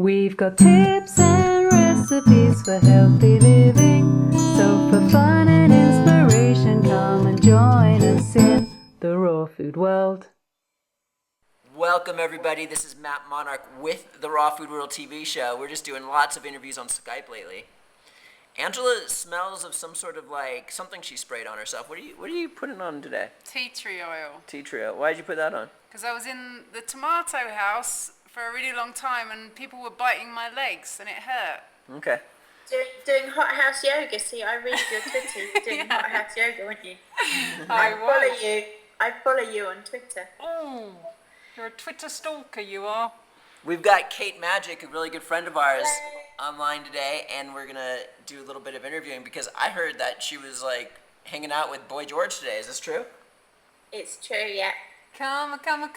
We've got tips and recipes for healthy living. So for fun and inspiration, come and join us in the raw food world. Welcome everybody, this is Matt Monarch with the Raw Food World TV show. We're just doing lots of interviews on Skype lately. Angela smells of some sort of like something she sprayed on herself. What are you putting on today? Tea tree oil. Tea tree oil. Why did you put that on? Because I was in the tomato house for a really long time and people were biting my legs and it hurt. Okay. Doing hot house yoga. See, I read your Twitter. You're doing hot house yoga, weren't you? I follow you on Twitter. Oh, you're a Twitter stalker, you are. We've got Kate Magic, a really good friend of ours, online today, and we're gonna do a little bit of interviewing because I heard that she was like hanging out with Boy George today. Is this true? It's true, yeah. Come, Kate.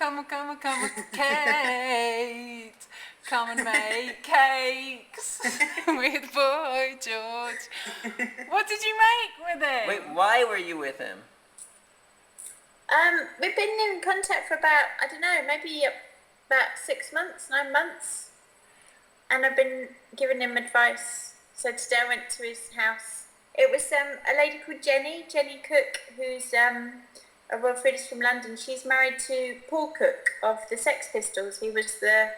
Come and make cakes with Boy George. What did you make with it? Wait, why were you with him? We've been in contact for about, I don't know, maybe about 6 months, 9 months. And I've been giving him advice. So today I went to his house. It was a lady called Jenny Cook, who's a world foodist from London. She's married to Paul Cook of the Sex Pistols. He was the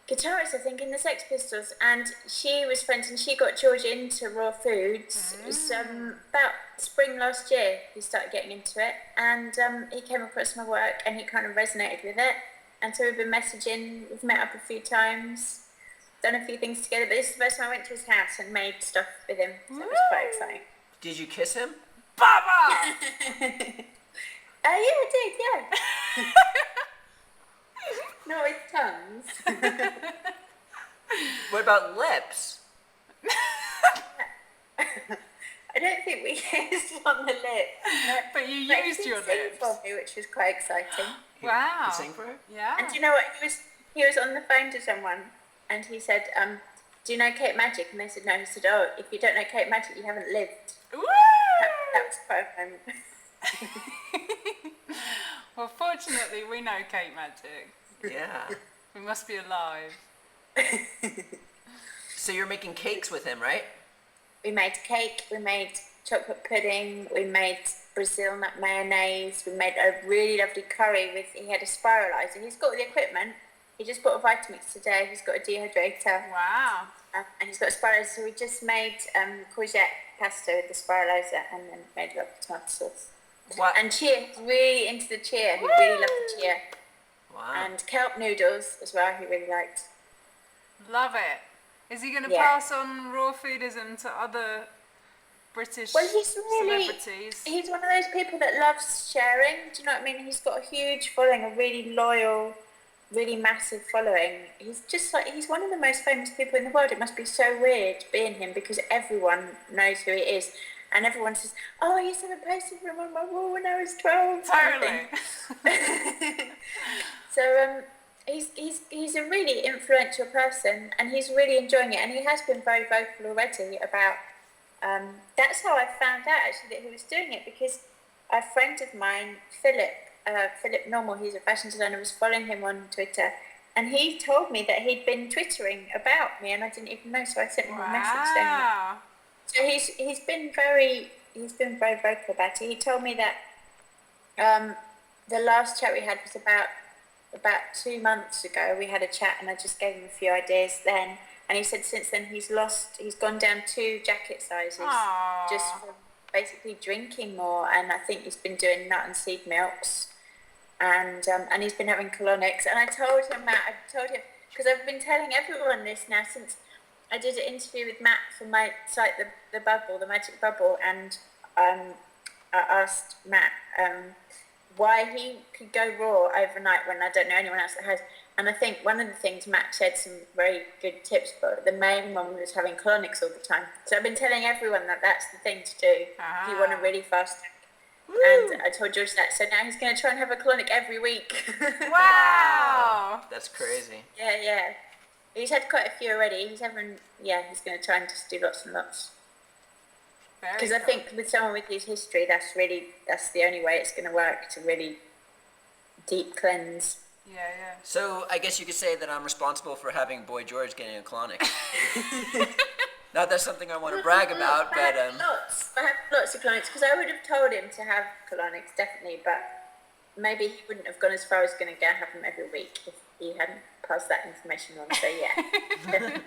guitarist, I think, in the Sex Pistols, and she was friends, and she got George into raw foods. It was about spring last year he started getting into it, and he came across my work and he kind of resonated with it, and so we've been messaging. We've met up a few times, done a few things together, but this is the first time I went to his house and made stuff with him, so it was quite exciting. Did you kiss him? Baba! Yeah, I did, yeah. Not with tongues. What about lips? I don't think we kissed on the lips. No, But you but used he your did sing lips. for me, which was quite exciting. Wow. You sing for her? Yeah. And do you know what? He was on the phone to someone, and he said, "Do you know Kate Magic?" And they said, "No." He said, "Oh, if you don't know Kate Magic, you haven't lived." Woo! That was quite a moment. Well, fortunately, we know Kate Magic. Yeah. We must be alive. So you're making cakes with him, right? We made cake, we made chocolate pudding, we made Brazil nut mayonnaise, we made a really lovely curry with, he had a spiralizer. He's got all the equipment. He just bought a Vitamix today. He's got a dehydrator. Wow. And he's got a spiralizer. So we just made courgette pasta with the spiralizer and then made it up with tomato sauce. What? And chia, he's really into the chia. He really loved the chia. Wow. And kelp noodles as well, he really liked. Love it. Is he going to Yeah. pass on raw foodism to other British Well, he's celebrities? he's one of those people that loves sharing. Do you know what I mean? He's got a huge following, a really loyal, really massive following. He's just like, he's one of the most famous people in the world. It must be so weird being him because everyone knows who he is. And everyone says, "Oh, I used to have a poster of him on my wall when I was 12. Totally. So he's a really influential person, and he's really enjoying it. And he has been very vocal already about. That's how I found out actually that he was doing it, because a friend of mine, Philip Normal, he's a fashion designer, was following him on Twitter, and he told me that he'd been twittering about me, and I didn't even know. So I sent him a message saying that. Wow. So he's been very vocal about it. He told me that the last chat we had was about 2 months ago. We had a chat and I just gave him a few ideas then. And he said since then he's gone down 2 jacket sizes. Aww. Just from basically drinking more. And I think he's been doing nut and seed milks. And he's been having colonics. And I told him, because I've been telling everyone this now since I did an interview with Matt for my site, the Bubble, the Magic Bubble, and I asked Matt why he could go raw overnight when I don't know anyone else that has. And I think one of the things Matt shared some very good tips, but the main one was having colonics all the time. So I've been telling everyone that that's the thing to do if you want a really fast tank. And I told George that, so now he's going to try and have a colonic every week. Wow. That's crazy. Yeah. He's had quite a few already. He's going to try and just do lots and lots. Because I think with someone with his history, that's the only way it's going to work, to really deep cleanse. Yeah. So I guess you could say that I'm responsible for having Boy George getting a colonic. Not that's something I want to brag about, but I have lots of colonics because I would have told him to have colonics definitely, but maybe he wouldn't have gone as far as going to go have them every week if he hadn't passed that information on. So yeah, definitely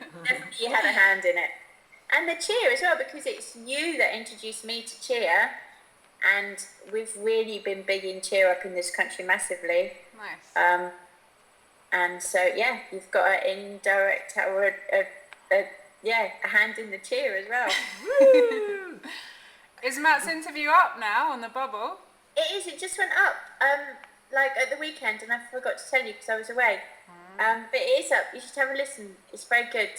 you had a hand in it, and the cheer as well because it's you that introduced me to cheer, and we've really been big in cheer up in this country massively. Nice. And so yeah, you've got an indirect or a hand in the cheer as well. Is Matt's interview up now on the bubble? It is. It just went up, like at the weekend, and I forgot to tell you because I was away. But it is up. You should have a listen. It's very good.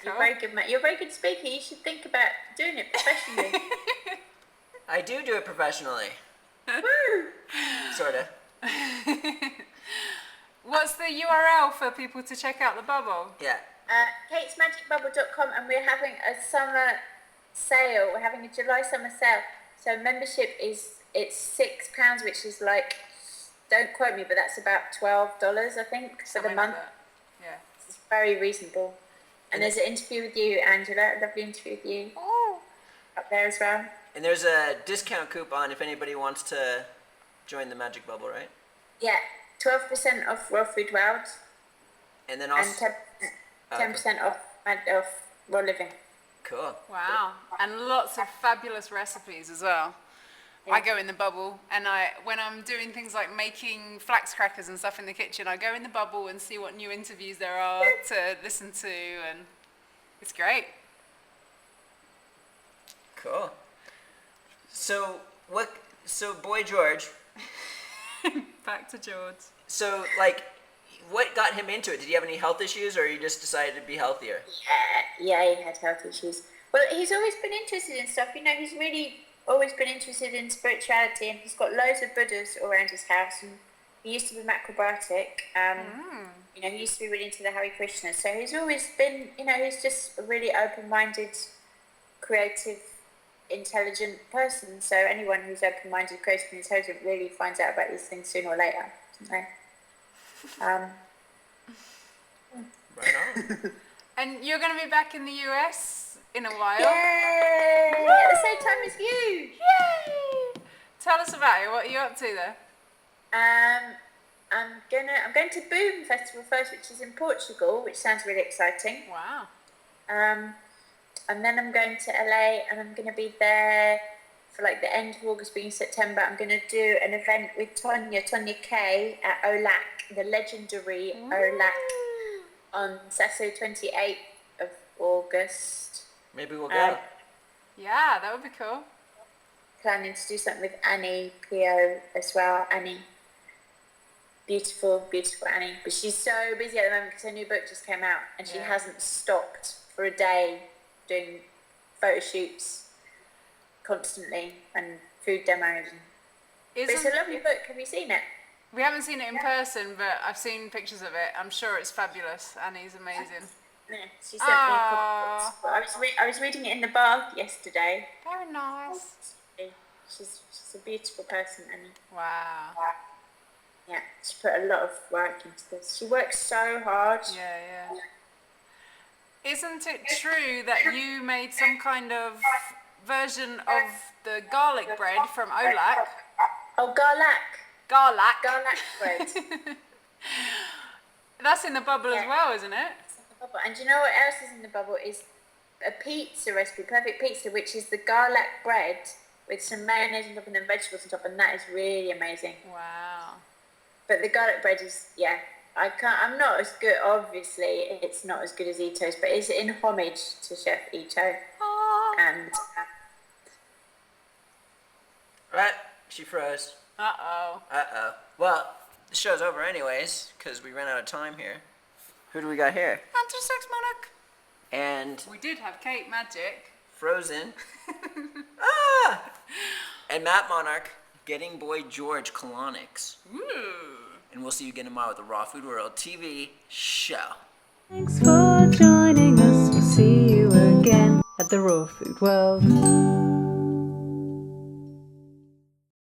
You're Cool. very good, Matt. You're a very good speaker. You should think about doing it professionally. I do it professionally. Woo! Sorta. What's the URL for people to check out the bubble? Yeah. KatesMagicBubble.com, and we're having a summer sale. We're having a July summer sale. So membership it's £6, which is like, don't quote me, but that's about $12, I think, for the Something like month. that. Yeah. It's very reasonable. And there's an interview with you, Angela. A lovely interview with you up there as well. And there's a discount coupon if anybody wants to join the Magic Bubble, right? Yeah, 12% off Raw Food World And then and also 10% off Raw Living. cool. Wow. And lots of fabulous recipes as well. I go in the bubble, and when I'm doing things like making flax crackers and stuff in the kitchen, I go in the bubble and see what new interviews there are to listen to, and it's great. Cool. So Boy George, Back to George. so like what got him into it? Did he have any health issues or he just decided to be healthier? Yeah, he had health issues. Well, he's always been interested in stuff. You know, he's really always been interested in spirituality, and he's got loads of Buddhas around his house. And he used to be macrobiotic. You know, he used to be really into the Hare Krishna. So he's always been, you know, he's just a really open-minded, creative, intelligent person. So anyone who's open-minded, creative, and intelligent really finds out about these things sooner or later. Don't they? Right on. And you're going to be back in the US in a while. Yay! At the same time as you. Yay! Tell us about it. What are you up to there? I'm going to Boom Festival first, which is in Portugal, which sounds really exciting. Wow. And then I'm going to LA, and I'm going to be there for like the end of August, beginning September. I'm going to do an event with Tonya Kay at OLAC, the legendary OLAC, on Saturday 28th of August. Maybe we'll go. Yeah, that would be cool. Planning to do something with Annie Pio as well. Annie. Beautiful, beautiful Annie. But she's so busy at the moment because her new book just came out, and she hasn't stopped for a day doing photo shoots constantly and food demos. But it's a lovely book. Have you seen it? We haven't seen it in person, but I've seen pictures of it. I'm sure it's fabulous. Annie's amazing. Yeah, she sent me a copy. I was reading it in the bath yesterday. Very nice. She's a beautiful person, Annie. Wow. Yeah, she put a lot of work into this. She works so hard. Yeah. Isn't it true that you made some kind of version of the garlic bread from OLAC? Oh, garlic bread. That's in the bubble as well, isn't it? And do you know what else is in the bubble? Is a pizza recipe, perfect pizza, which is the garlic bread with some mayonnaise on top and then vegetables on top, and that is really amazing. Wow. But the garlic bread is, I'm not as good, obviously, it's not as good as Ito's, but it's in homage to Chef Ito. And Right, she froze. Uh-oh. Well, the show's over anyways, because we ran out of time here. Who do we got here? Anti-sex monarch. And We did have Kate Magic. Frozen. And Matt Monarch getting Boy George colonics. Ooh. And we'll see you again tomorrow with the Raw Food World TV show. Thanks for joining us. We'll see you again at the Raw Food World.